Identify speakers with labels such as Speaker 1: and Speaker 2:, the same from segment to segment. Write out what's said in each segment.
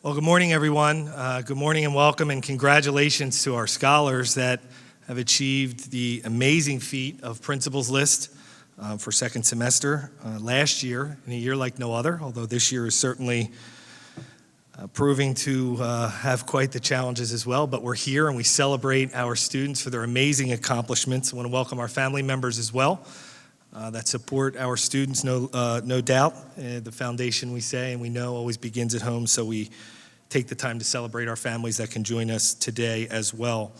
Speaker 1: Well, good morning, everyone. Good morning and welcome, and congratulations to our scholars that have achieved the amazing feat of principals list for second semester last year, in a year like no other, although this year is certainly proving to have quite the challenges as well. But we're here and we celebrate our students for their amazing accomplishments. I want to welcome our family members as well that support our students, no doubt. The foundation, we say and we know, always begins at home, so we take the time to celebrate our families that can join us today as well.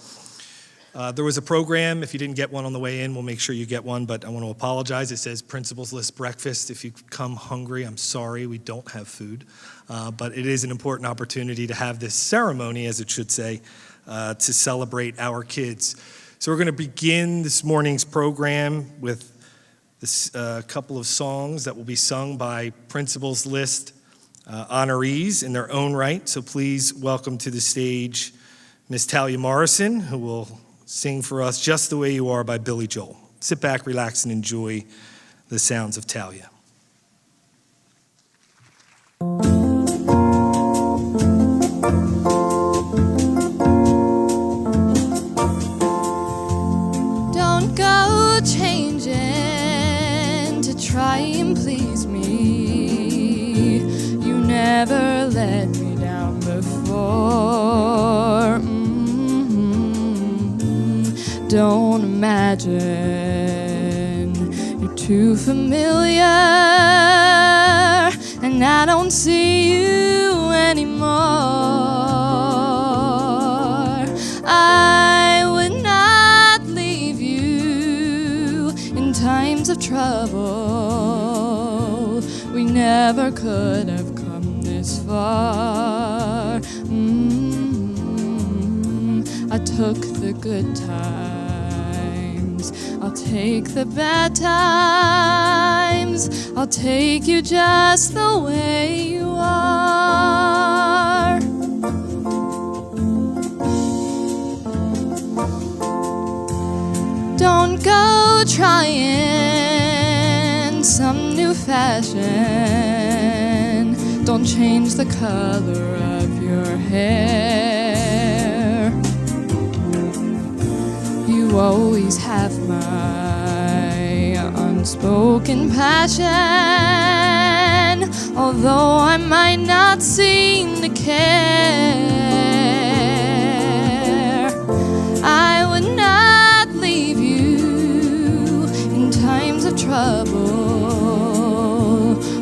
Speaker 1: There was a program. If you didn't get one on the way in, we'll make sure you get one, but I want to apologize. It says Principals List Breakfast. If you come hungry, I'm sorry, we don't have food. But it is an important opportunity to have this ceremony, as it should say, to celebrate our kids. So we're going to begin this morning's program with this couple of songs that will be sung by Principals List honorees in their own right. So please welcome to the stage Miss Talia Morrison, who will sing for us Just the Way You Are by Billy Joel. Sit back, relax, and enjoy the sounds of Talia.
Speaker 2: Don't go changing to try and please me. You never let me down before. Don't imagine you're too familiar, and I don't see you anymore. I would not leave you in times of trouble. We never could have come this far. I took the good times, I'll take the bad times, I'll take you just the way you are. Don't go trying some new fashion. Don't change the color of your hair. You always have my unspoken passion, although I might not seem to care. I would not leave you in times of trouble.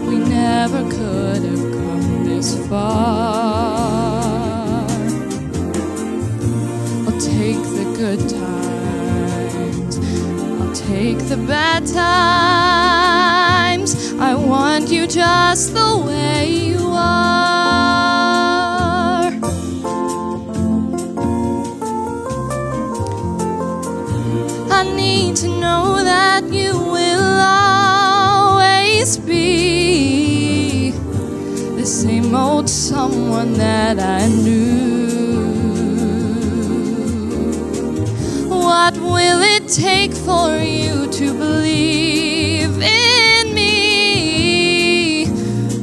Speaker 2: We never could have come this far. I'll take the good times, I'll take the bad times. I want you just the way you are. I need to know that you will always be the same old someone that I knew. What will it take for you to believe in me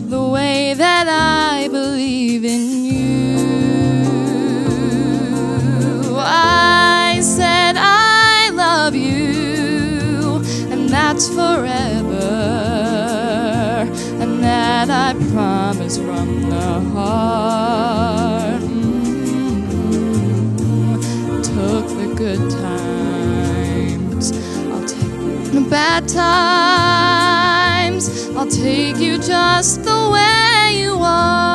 Speaker 2: the way that I believe in you? I said I love you, and that's forever, and that I promise from the heart. Took the good times, I'll take the bad times, I'll take you just the way you are.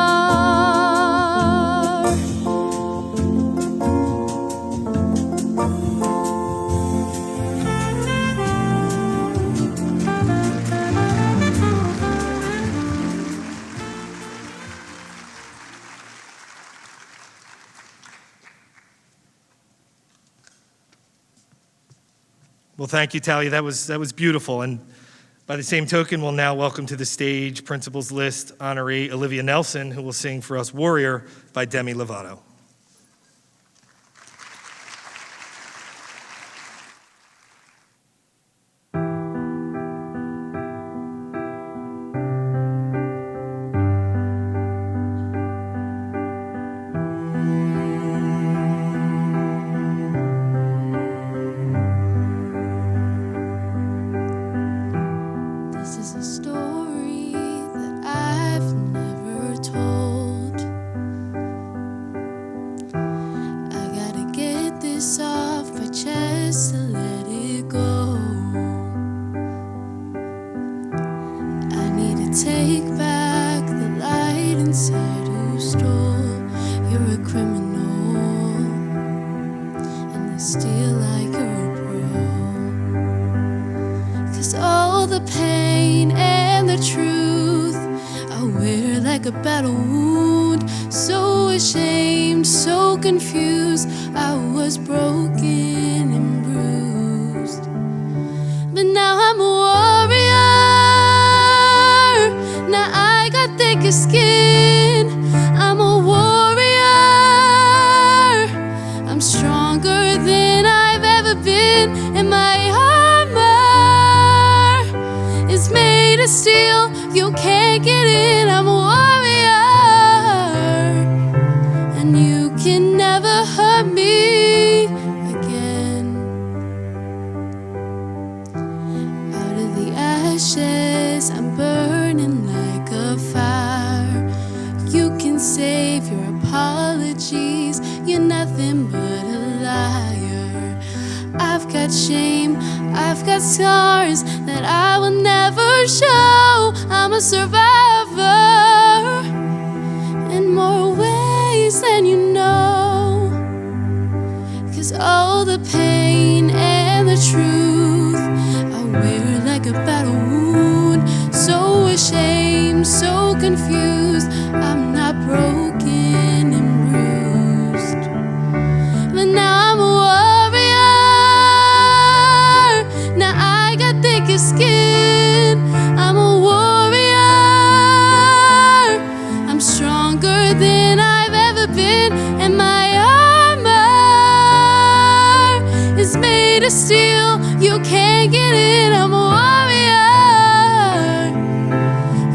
Speaker 1: Well, thank you, Talia. That was beautiful. And by the same token, we'll now welcome to the stage Principals List honoree Olivia Nelson, who will sing for us Warrior by Demi Lovato.
Speaker 2: take back the light inside who stole. You're a criminal, and they steal like you're a pro. 'Cause all the pain and the truth I wear like a battle wound. So ashamed, so confused, I was broken and bruised. But now I'm a warrior. Now I got thicker skin. I'm a warrior. I'm stronger than I've ever been. And my armor is made of steel. You can't get in. I'm a warrior. And you can never hurt me again. Out of the ashes, I'm burning like a fire. You can save your apologies. You're nothing but a liar. I've got shame, I've got scars that I will never show. I'm a survivor in more ways than you know. 'Cause all the pain and the truth I wear like a battle wound. So ashamed, so confused, I'm not broken and bruised. But now I'm a warrior. Now I got thicker skin. I'm a warrior. I'm stronger than I've ever been. And my armor is made of steel. You can't get in. I'm a warrior.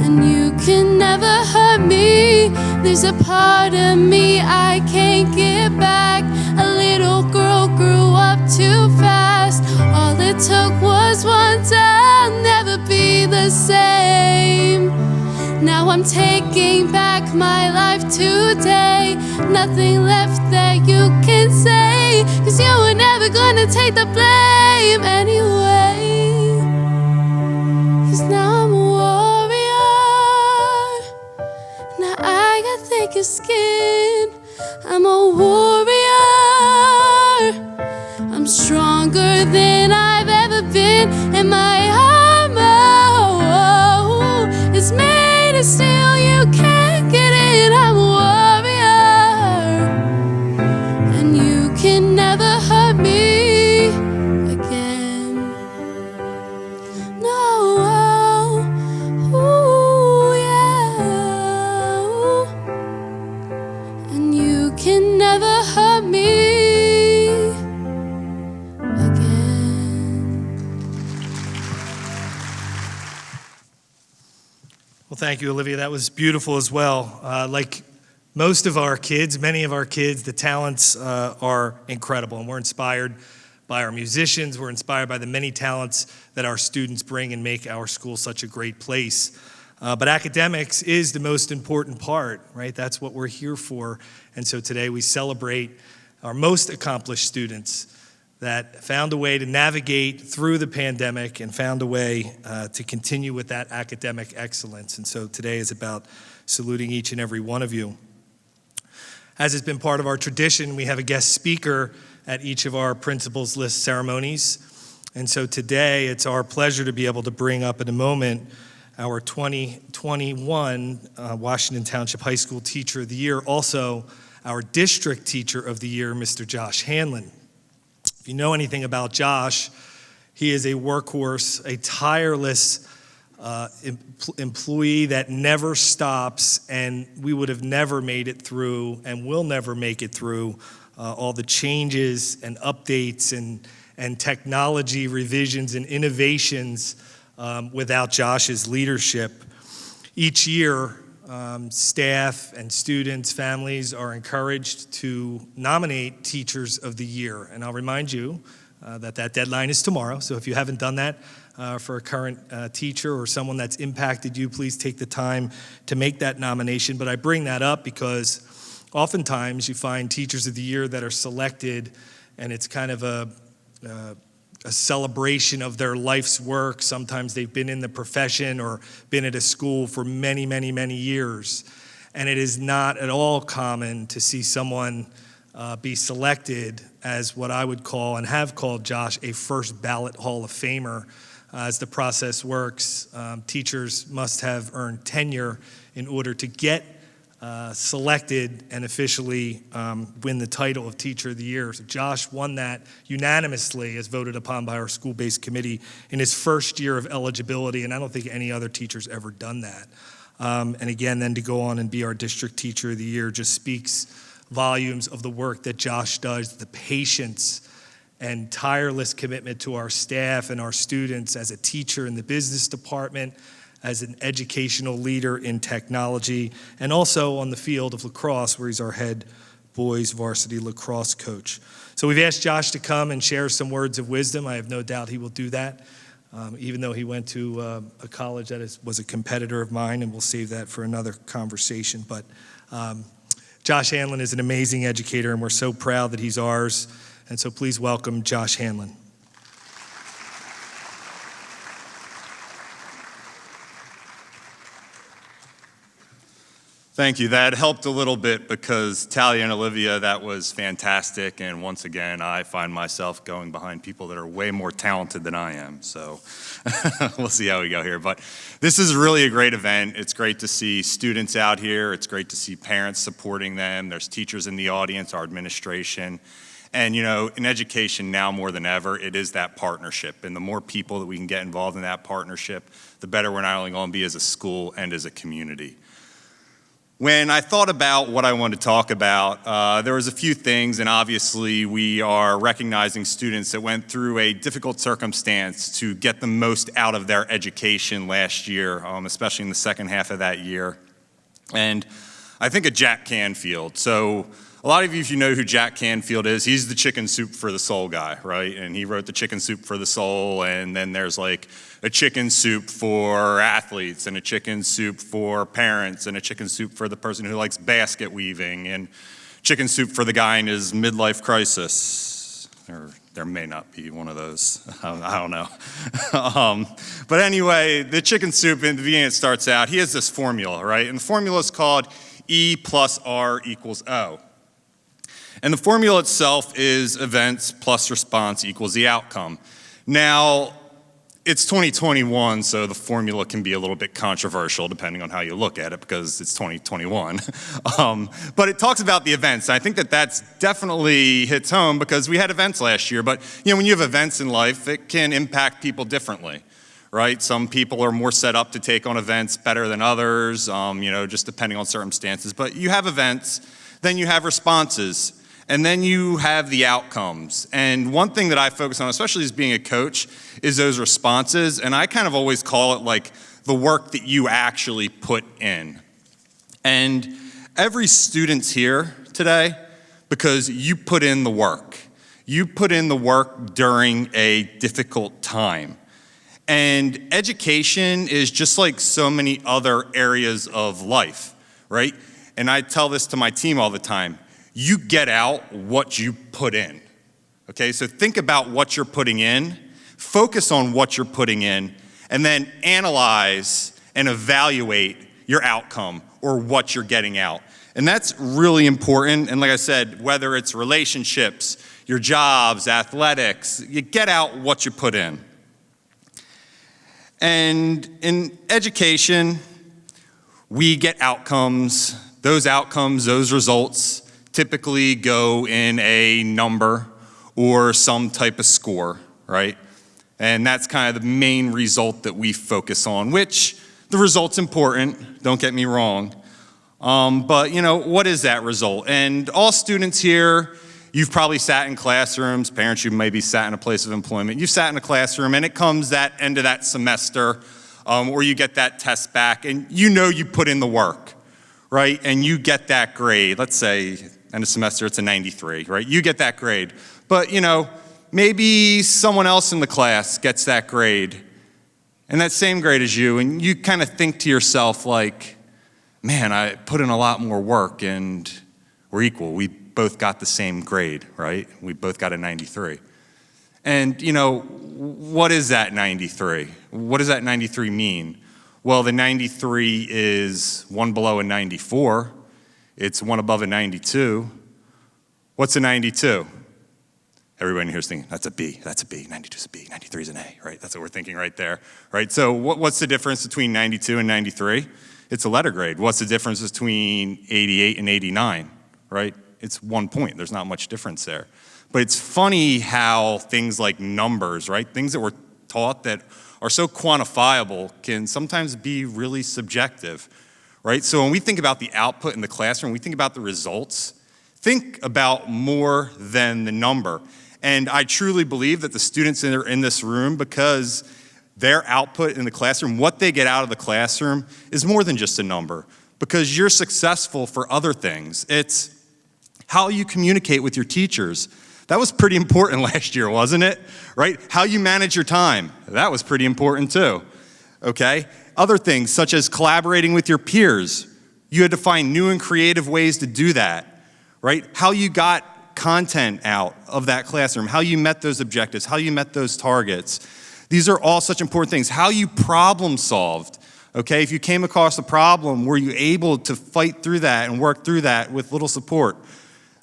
Speaker 2: And you can never hurt me. There's a part of me I can't get back. A little girl grew up too fast. All it took was one day. I'll never be the same. Now I'm taking back my life today. Nothing left that you can say. 'Cause you were never gonna take the blame anyway. 'Cause now I'm a warrior. Now I got thicker skin. I'm a warrior. I'm stronger than I've ever been. And my armor is made of steel. You can't get in. I'm a warrior. And you can never hurt me again. No. Ooh, yeah. And you can never hurt me again.
Speaker 1: Well, thank you, Olivia. That was beautiful as well. Like most of our kids, many of our kids, the talents are incredible, and we're inspired by our musicians. We're inspired by the many talents that our students bring and make our school such a great place. But academics is the most important part, right? That's what we're here for. And so today we celebrate our most accomplished students that found a way to navigate through the pandemic and found a way to continue with that academic excellence. And so today is about saluting each and every one of you. As has been part of our tradition, we have a guest speaker at each of our Principals List ceremonies. And so today it's our pleasure to be able to bring up in a moment our 2021 Washington Township High School Teacher of the Year, also our District Teacher of the Year, Mr. Josh Hanlon. If you know anything about Josh, he is a workhorse, a tireless employee that never stops, and we would have never made it through and will never make it through all the changes and updates and technology revisions and innovations without Josh's leadership. Each year, staff and students, families are encouraged to nominate Teachers of the Year. And I'll remind you that deadline is tomorrow. So if you haven't done that for a current teacher or someone that's impacted you, please take the time to make that nomination. But I bring that up because oftentimes you find Teachers of the Year that are selected, and it's kind of a a celebration of their life's work. Sometimes they've been in the profession or been at a school for many, many, many years. And it is not at all common to see someone be selected as what I would call, and have called Josh, a first ballot Hall of Famer. As the process works, teachers must have earned tenure in order to get selected and officially win the title of Teacher of the Year. So Josh won that unanimously as voted upon by our school-based committee in his first year of eligibility, and I don't think any other teacher's ever done that. And again, then to go on and be our District Teacher of the Year just speaks volumes of the work that Josh does, the patience and tireless commitment to our staff and our students as a teacher in the business department, as an educational leader in technology, and also on the field of lacrosse, where he's our head boys varsity lacrosse coach. So we've asked Josh to come and share some words of wisdom. I have no doubt he will do that, even though he went to a college that was a competitor of mine, and we'll save that for another conversation. But Josh Hanlon is an amazing educator, and we're so proud that he's ours. And so please welcome Josh Hanlon.
Speaker 3: Thank you. That helped a little bit because Talia and Olivia, that was fantastic. And once again, I find myself going behind people that are way more talented than I am. So we'll see how we go here. But this is really a great event. It's great to see students out here. It's great to see parents supporting them. There's teachers in the audience, our administration. And you know, in education now more than ever, it is that partnership. And the more people that we can get involved in that partnership, the better we're not only going to be as a school and as a community. When I thought about what I wanted to talk about, there was a few things, and obviously we are recognizing students that went through a difficult circumstance to get the most out of their education last year, especially in the second half of that year. And I think of Jack Canfield. So a lot of you, if you know who Jack Canfield is, he's the Chicken Soup for the Soul guy, right? And he wrote the Chicken Soup for the Soul, and then there's like a chicken soup for athletes, and a chicken soup for parents, and a chicken soup for the person who likes basket weaving, and chicken soup for the guy in his midlife crisis. Or there may not be one of those. I don't know. But anyway, the chicken soup in the beginning, it starts out, he has this formula, right? And the formula is called E plus R equals O. And the formula itself is events plus response equals the outcome. Now, it's 2021, so the formula can be a little bit controversial depending on how you look at it because it's 2021. But it talks about the events. I think that that's definitely hits home because we had events last year. But you know, when you have events in life, it can impact people differently, right? Some people are more set up to take on events better than others, just depending on circumstances. But you have events, then you have responses. And then you have the outcomes. And one thing that I focus on, especially as being a coach, is those responses. And I kind of always call it like the work that you actually put in. And every student's here today because you put in the work. You put in the work during a difficult time. And education is just like so many other areas of life, right? And I tell this to my team all the time. You get out what you put in, okay? So think about what you're putting in, focus on what you're putting in, and then analyze and evaluate your outcome or what you're getting out. And that's really important. And like I said, whether it's relationships, your jobs, athletics, you get out what you put in. And in education, we get outcomes. Those outcomes, those results, typically go in a number or some type of score, right? And that's kind of the main result that we focus on, which the result's important, don't get me wrong. But what is that result? And all students here, you've probably sat in classrooms, parents, you maybe sat in a place of employment. You've sat in a classroom and it comes that end of that semester, or you get that test back and you put in the work, right? And you get that grade. Let's say end of semester, it's a 93, right? You get that grade. But, maybe someone else in the class gets that grade and that same grade as you, and you kind of think to yourself like, man, I put in a lot more work and we're equal. We both got the same grade, right? We both got a 93. And, what is that 93? What does that 93 mean? Well, the 93 is one below a 94. It's one above a 92. What's a 92? Everybody in here is thinking, that's a B, 92 is a B, 93 is an A, right? That's what we're thinking right there, right? So what's the difference between 92 and 93? It's a letter grade. What's the difference between 88 and 89, right? It's 1 point. There's not much difference there. But it's funny how things like numbers, right? Things that we're taught that are so quantifiable can sometimes be really subjective, right? So when we think about the output in the classroom, we think about the results, think about more than the number. And I truly believe that the students that are in this room, because their output in the classroom, what they get out of the classroom is more than just a number, because you're successful for other things. It's how you communicate with your teachers. That was pretty important last year, wasn't it? Right? How you manage your time. That was pretty important too. Okay? Other things such as collaborating with your peers. You had to find new and creative ways to do that. Right? How you got content out of that classroom, how you met those objectives, how you met those targets. These are all such important things. How you problem solved. Okay? If you came across a problem, were you able to fight through that and work through that with little support?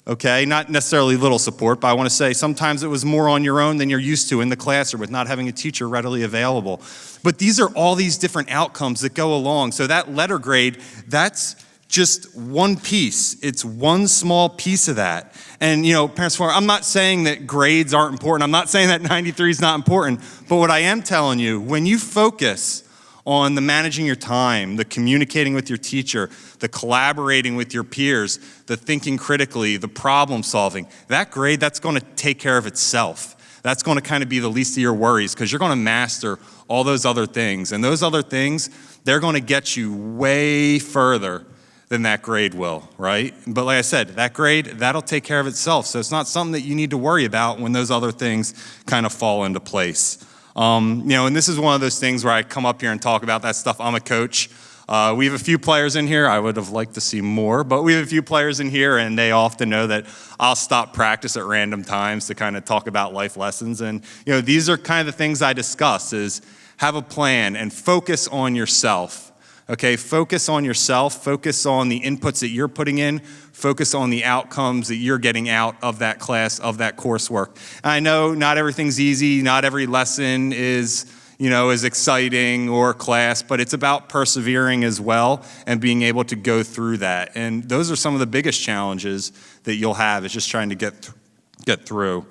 Speaker 3: Okay, not necessarily little support, but I want to say sometimes it was more on your own than you're used to in the classroom with not having a teacher readily available. But these are all these different outcomes that go along. So that letter grade, that's just one piece. It's one small piece of that. And, parents, I'm not saying that grades aren't important. I'm not saying that 93 is not important. But what I am telling you, when you focus on the managing your time, the communicating with your teacher, the collaborating with your peers, the thinking critically, the problem solving, that grade, that's going to take care of itself. That's going to kind of be the least of your worries because you're going to master all those other things. And those other things, they're going to get you way further than that grade will, right? But like I said, that grade, that'll take care of itself. So it's not something that you need to worry about when those other things kind of fall into place. And this is one of those things where I come up here and talk about that stuff. I'm a coach. We have a few players in here. I would have liked to see more, but we have a few players in here, and they often know that I'll stop practice at random times to kind of talk about life lessons. And, these are kind of the things I discuss is have a plan and focus on yourself. Okay, focus on yourself, focus on the inputs that you're putting in, focus on the outcomes that you're getting out of that class, of that coursework. And I know not everything's easy, not every lesson is exciting or class, but it's about persevering as well and being able to go through that. And those are some of the biggest challenges that you'll have is just trying to get through.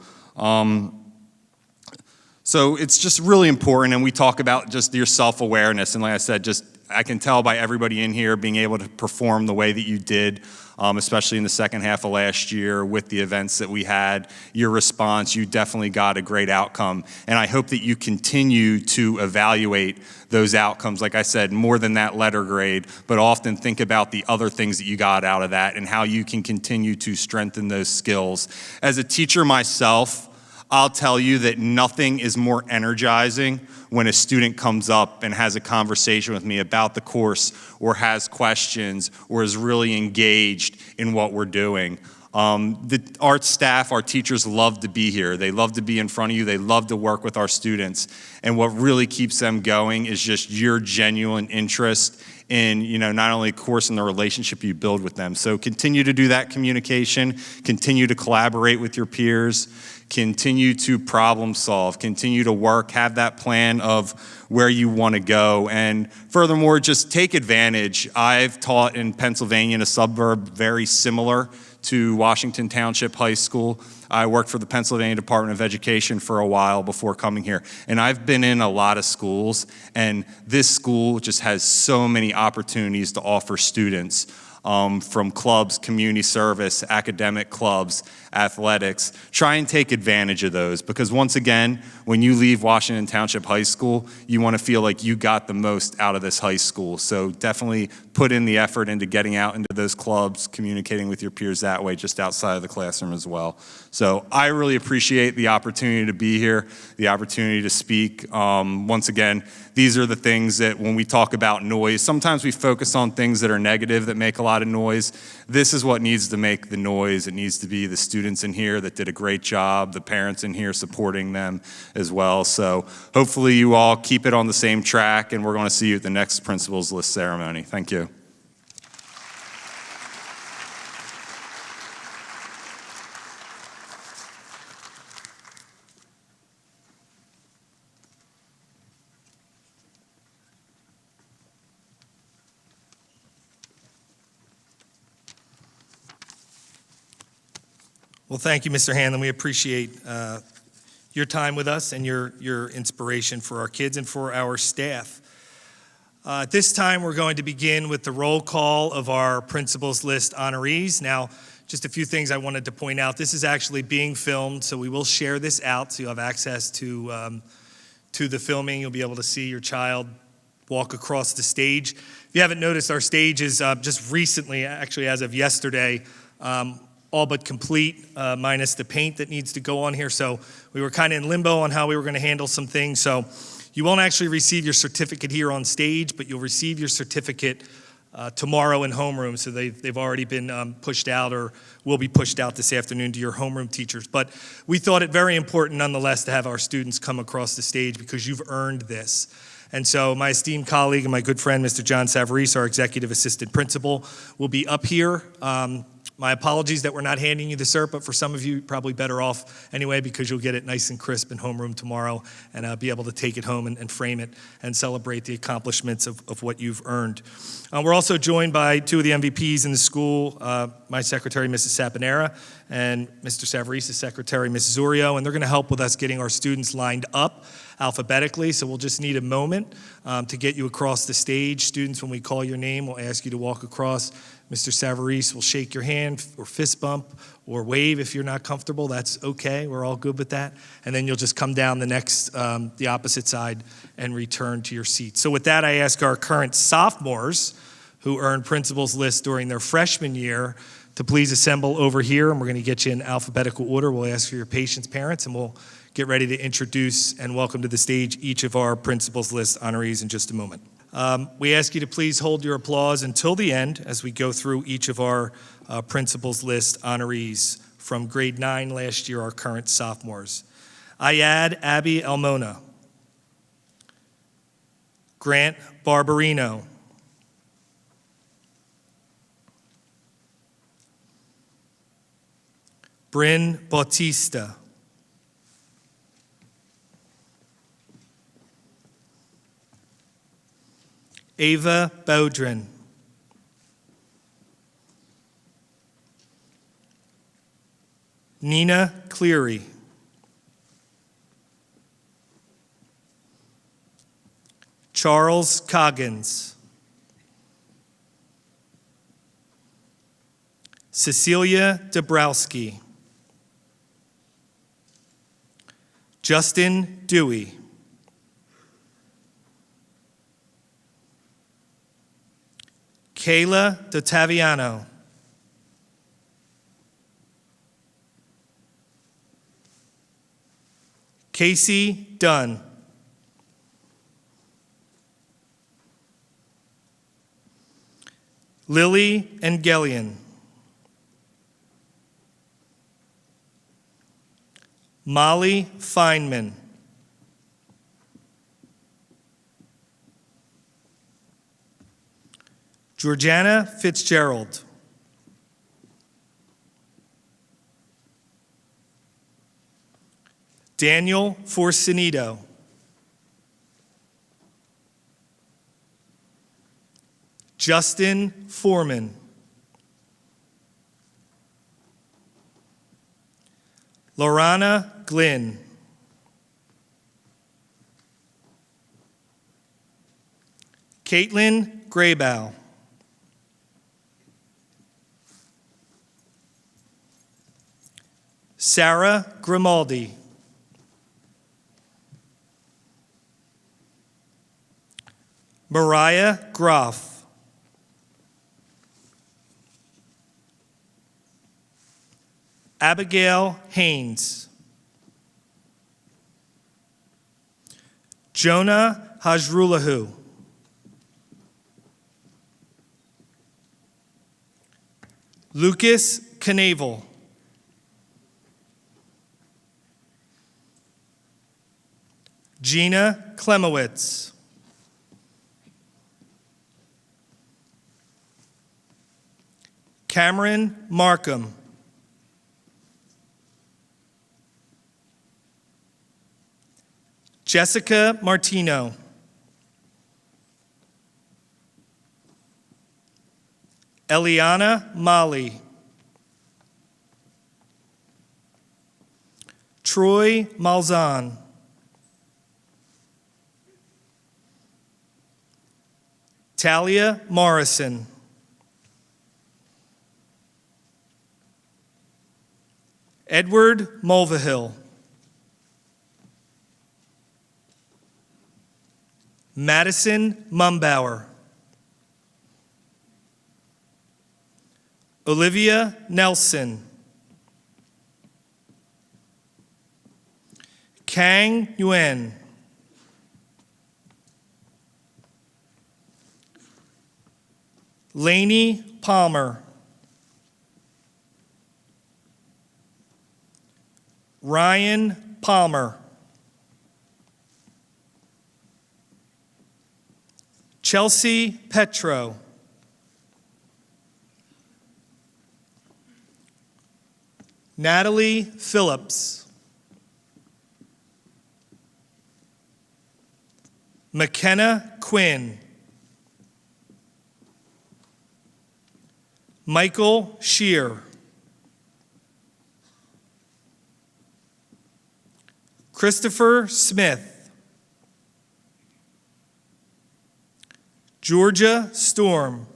Speaker 3: So it's just really important, and we talk about just your self-awareness, and like I said, I can tell by everybody in here being able to perform the way that you did, especially in the second half of last year with the events that we had, your response, you definitely got a great outcome. And I hope that you continue to evaluate those outcomes, like I said, more than that letter grade, but often think about the other things that you got out of that and how you can continue to strengthen those skills. As a teacher myself, I'll tell you that nothing is more energizing when a student comes up and has a conversation with me about the course or has questions or is really engaged in what we're doing. Our staff, our teachers love to be here. They love to be in front of you. They love to work with our students. And what really keeps them going is just your genuine interest in, not only course and the relationship you build with them. So continue to do that communication, continue to collaborate with your peers, continue to problem solve, continue to work, have that plan of where you want to go. And furthermore, just take advantage. I've taught in Pennsylvania in a suburb very similar to Washington Township High School. I worked for the Pennsylvania Department of Education for a while before coming here. And I've been in a lot of schools, and this school just has so many opportunities to offer students from clubs, community service, academic clubs, athletics. Try and take advantage of those because once again, when you leave Washington Township High School, you want to feel like you got the most out of this high school. So definitely put in the effort into getting out into those clubs, communicating with your peers that way, just outside of the classroom as well. So I really appreciate the opportunity to be here, the opportunity to speak. Once again, these are the things that when we talk about noise, sometimes we focus on things that are negative that make a lot lot of noise. This is what needs to make the noise. It needs to be the students in here that did a great job, the parents in here supporting them as well. So hopefully you all keep it on the same track, and we're going to see you at the next Principals List ceremony. Thank you.
Speaker 1: Well, thank you, Mr. Hanlon. We appreciate your time with us and your inspiration for our kids and for our staff. At this time, we're going to begin with the roll call of our Principals List honorees. Now, just a few things I wanted to point out. This is actually being filmed, so we will share this out so you have access to the filming. You'll be able to see your child walk across the stage. If you haven't noticed, our stage is just recently, actually as of yesterday, all but complete, minus the paint that needs to go on here. So we were kind of in limbo on how we were going to handle some things. So you won't actually receive your certificate here on stage, but you'll receive your certificate tomorrow in homeroom. So they've already been pushed out or will be pushed out this afternoon to your homeroom teachers. But we thought it very important nonetheless to have our students come across the stage because you've earned this. And so my esteemed colleague and my good friend, Mr. John Savarese, our executive assistant principal, will be up here. My apologies that we're not handing you the cert, but for some of you, probably better off anyway because you'll get it nice and crisp in homeroom tomorrow and be able to take it home and frame it and celebrate the accomplishments of what you've earned. We're also joined by two of the MVPs in the school, my secretary, Mrs. Saponara, and Mr. Savarese's secretary, Mrs. Urio, and they're going to help with us getting our students lined up alphabetically, so we'll just need a moment to get you across the stage. Students, when we call your name, we'll ask you to walk across. Mr. Savarese will shake your hand or fist bump or wave if you're not comfortable. That's okay. We're all good with that. And then you'll just come down the opposite side and return to your seat. So with that, I ask our current sophomores who earned Principals List during their freshman year to please assemble over here, and we're going to get you in alphabetical order. We'll ask for your patience, parents, and we'll get ready to introduce and welcome to the stage each of our Principals List honorees in just a moment. We ask you to please hold your applause until the end as we go through each of our Principals List honorees from grade 9 last year, our current sophomores. Ayad Abby Almona, Grant Barbarino, Bryn Bautista, Ava Baudrin, Nina Cleary, Charles Coggins, Cecilia Dabrowski, Justin Dewey, Kayla DoTaviano, Casey Dunn, Lily Engelian, Molly Feynman, Georgiana Fitzgerald, Daniel Forcinito, Justin Foreman, Lorana Glynn, Caitlin Graybow, Sarah Grimaldi, Mariah Groff, Abigail Haynes, Jonah Hajrulahu, Lucas Knavel. Gina Klemowitz. Cameron Markham. Jessica Martino. Eliana Mali. Troy Malzahn. Talia Morrison. Edward Mulvihill. Madison Mumbauer. Olivia Nelson. Kang Nguyen. Lainey Palmer. Ryan Palmer. Chelsea Petro. Natalie Phillips. McKenna Quinn. Michael Shear. Christopher Smith. Georgia Storm.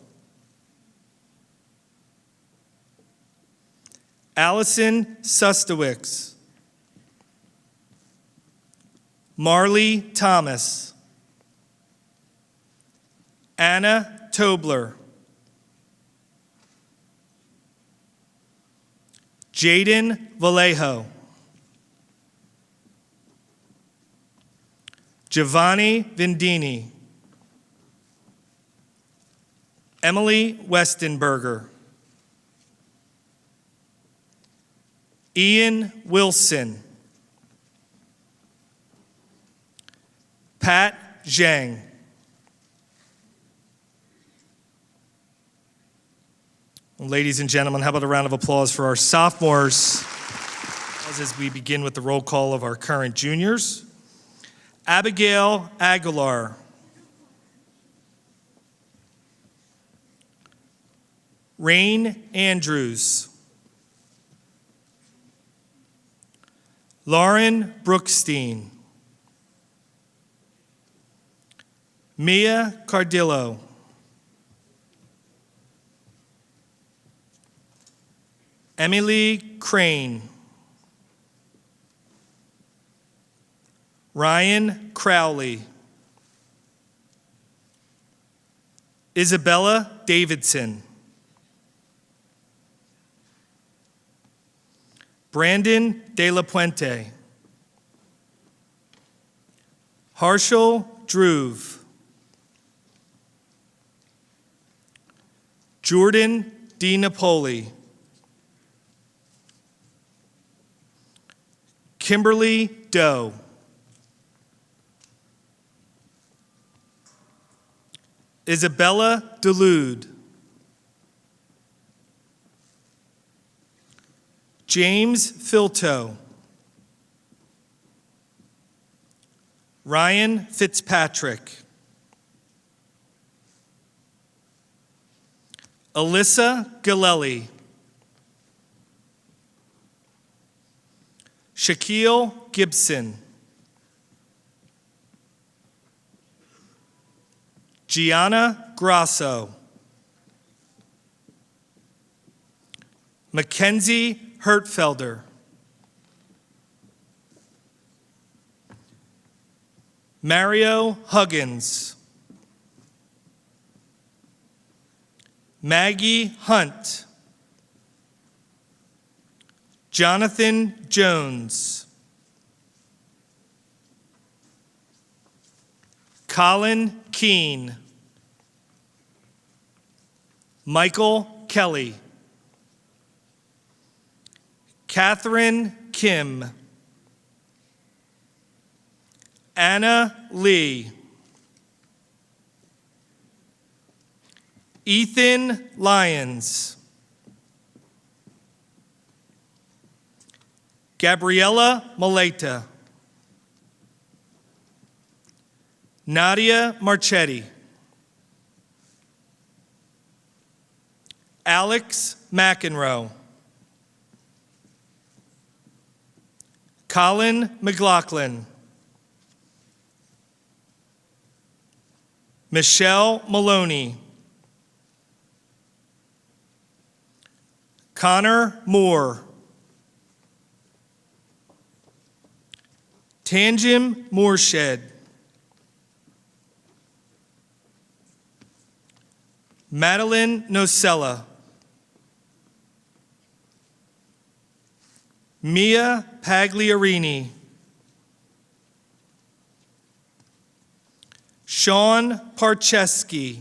Speaker 1: Allison Sustowicz. Marley Thomas. Anna Tobler. Jaden Vallejo. Giovanni Vindini. Emily Westenberger. Ian Wilson. Pat Zhang. Ladies and gentlemen, how about a round of applause for our sophomores as we begin with the roll call of our current juniors. Abigail Aguilar. Rain Andrews. Lauren Brookstein. Mia Cardillo. Emily Crane. Ryan Crowley. Isabella Davidson. Brandon De La Puente. Harshal Dhruv. Jordan D. Napoli. Kimberly Doe. Isabella Delude. James Filto. Ryan Fitzpatrick. Alyssa Galelli. Shaquille Gibson. Gianna Grasso. Mackenzie Hertfelder. Mario Huggins. Maggie Hunt. Jonathan Jones. Colin Keene. Michael Kelly. Catherine Kim, Anna Lee, Ethan Lyons, Gabriella Maleta, Nadia Marchetti, Alex McEnroe, Colin McLaughlin, Michelle Maloney, Connor Moore, Tanjim Moorshed, Madeline Nocella, Mia Pagliarini, Sean Parcheski,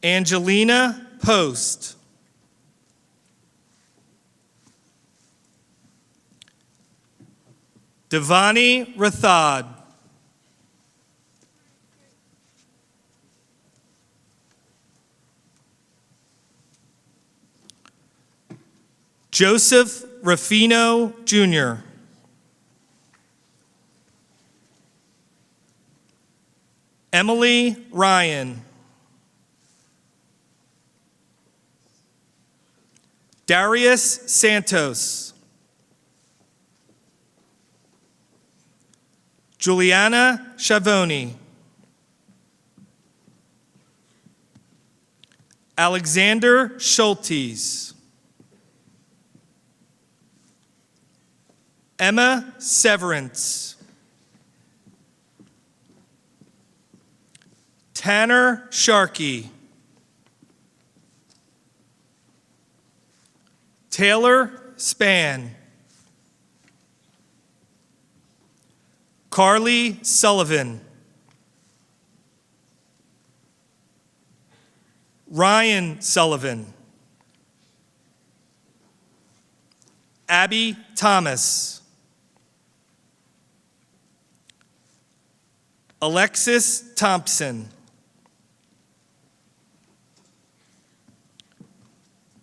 Speaker 1: Angelina Post, Devani Rathod, Joseph Rafino Jr., Emily Ryan, Darius Santos, Juliana Schiavone, Alexander Schultes, Emma Severance, Tanner Sharkey, Taylor Spann, Carly Sullivan, Ryan Sullivan, Abby Thomas, Alexis Thompson,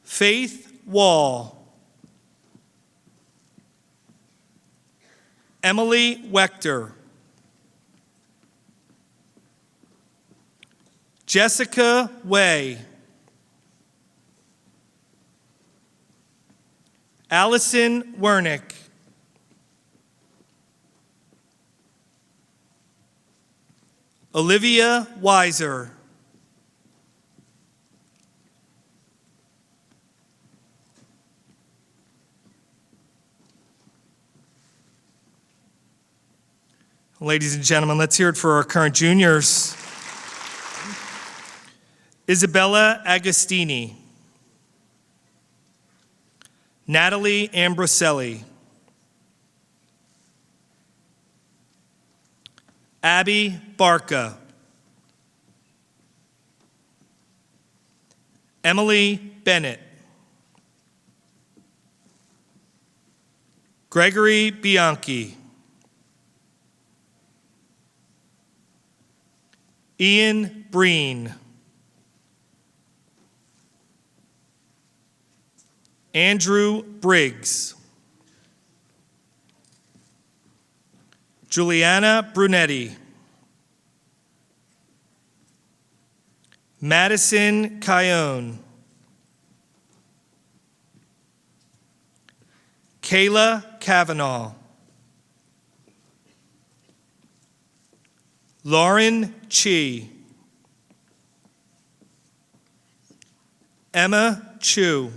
Speaker 1: Faith Wall, Emily Wechter, Jessica Way, Allison Wernick, Olivia Weiser, ladies and gentlemen, let's hear it for our current juniors. Isabella Agostini, Natalie Ambroselli, Abby Barca, Emily Bennett, Gregory Bianchi, Ian Breen, Andrew Briggs, Juliana Brunetti, Madison Cayone, Kayla Kavanaugh, Lauren Chi, Emma Chu,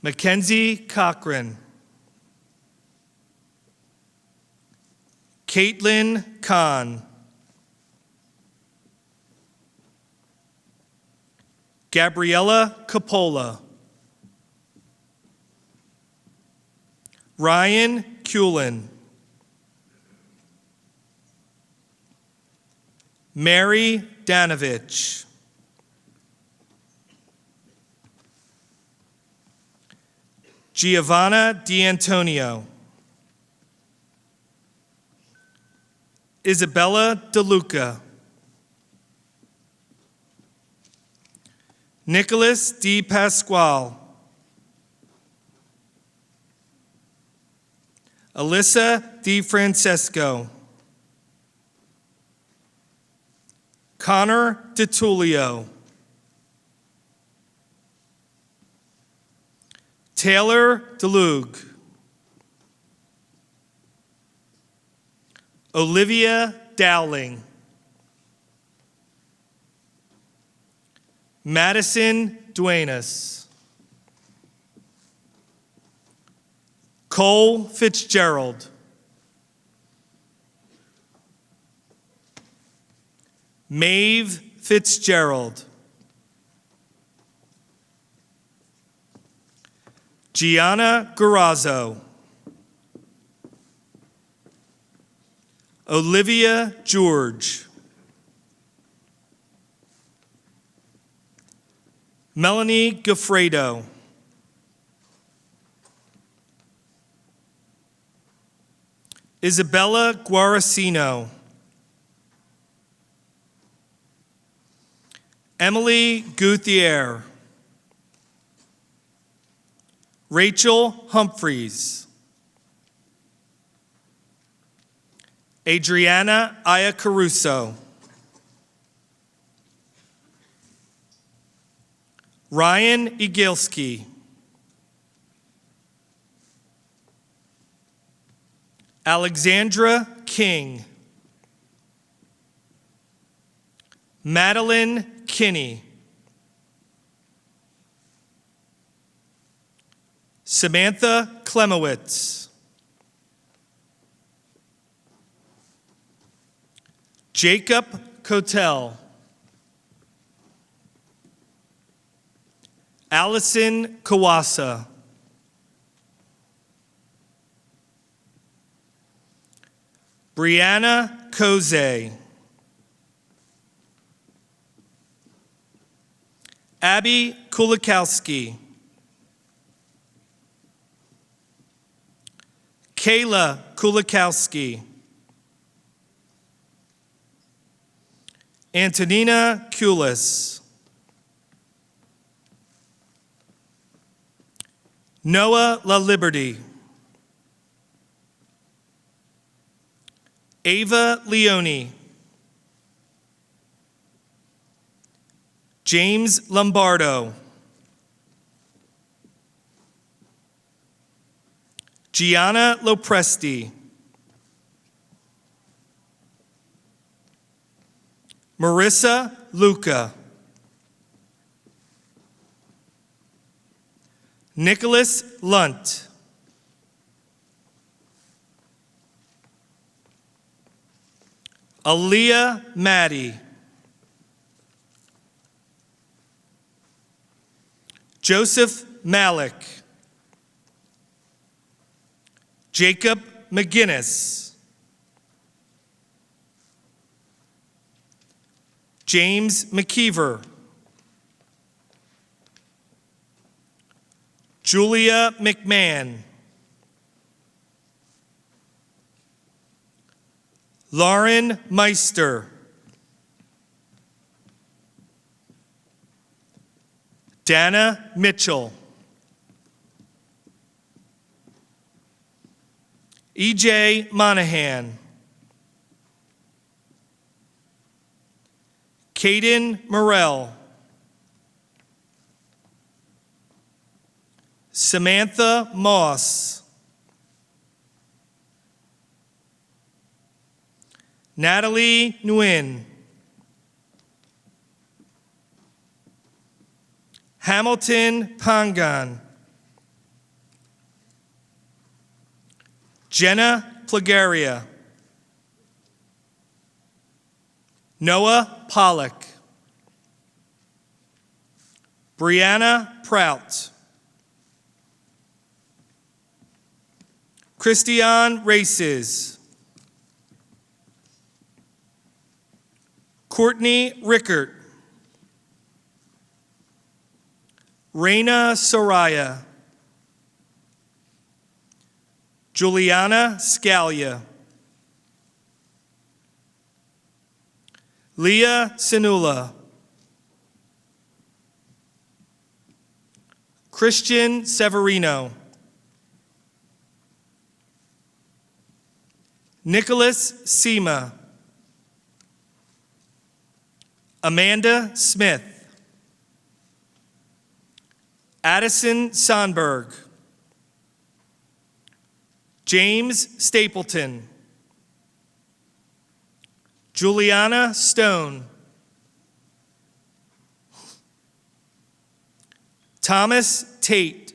Speaker 1: Mackenzie Cochran, Caitlin Kahn, Gabriella Capola, Ryan Culin, Mary Danovich, Giovanna D'Antonio, Isabella DeLuca, Nicholas D. Pasquale, Alyssa D. Francesco, Connor DeTulio, Taylor DeLuge, Olivia Dowling, Madison Duenas, Cole Fitzgerald, Maeve Fitzgerald, Gianna Garazzo, Olivia George, Melanie Gaffredo, Isabella Guaracino, Emily Guthier, Rachel Humphreys, Adriana Iacaruso, Ryan Igilski, Alexandra King, Madeline Kinney, Samantha Klemowitz, Jacob Cotel, Allison Kawasa, Brianna Koze, Abby Kulikowski, Kayla Kulikowski, Antonina Kulis, Noah La Liberty, Ava Leone, James Lombardo, Gianna Lopresti, Marissa Luca, Nicholas Lunt, Aaliyah Maddie, Joseph Malik, Jacob McGinnis, James McKeever, Julia McMahon, Lauren Meister, Dana Mitchell, E.J. Monahan, Caden Morell, Samantha Moss, Natalie Nguyen, Hamilton Pangan, Jenna Plagaria, Noah Pollock, Brianna Prout, Christian Races, Courtney Rickert, Raina Soraya, Juliana Scalia. Leah Sinula. Christian Severino. Nicholas Sema. Amanda Smith. Addison Sonberg. James Stapleton. Juliana Stone. Thomas Tate.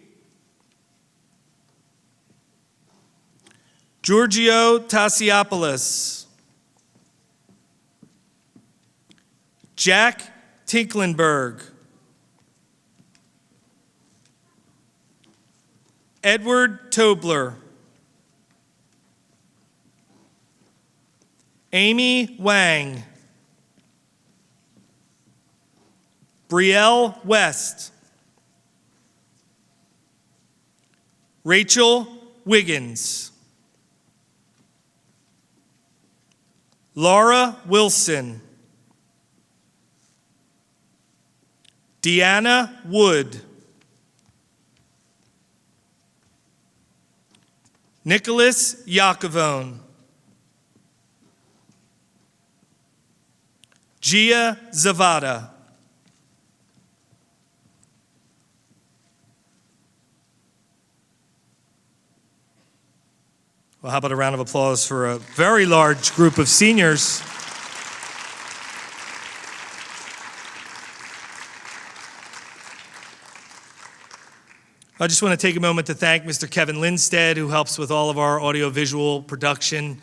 Speaker 1: Giorgio Tassiopoulos. Jack Tinklenberg. Edward Tobler. Amy Wang. Brielle West. Rachel Wiggins. Laura Wilson. Deanna Wood. Nicholas Yakovone. Gia Zavada. Well, how about a round of applause for a very large group of seniors? I just want to take a moment to thank Mr. Kevin Lindstead, who helps with all of our audiovisual production,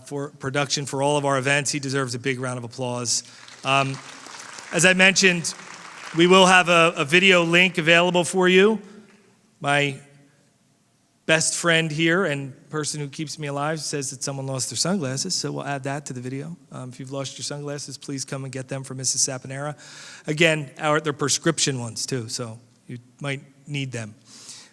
Speaker 1: for all of our events. He deserves a big round of applause. As I mentioned, we will have a video link available for you. My best friend here and person who keeps me alive says that someone lost their sunglasses, so we'll add that to the video. If you've lost your sunglasses, please come and get them from Mrs. Saponara. Again, they're prescription ones too, so you might need them.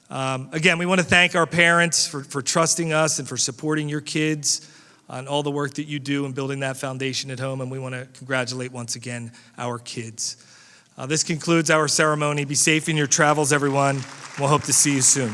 Speaker 1: Again, we want to thank our parents for trusting us and for supporting your kids on all the work that you do in building that foundation at home, and we want to congratulate once again our kids. This concludes our ceremony. Be safe in your travels, everyone. We'll hope to see you soon.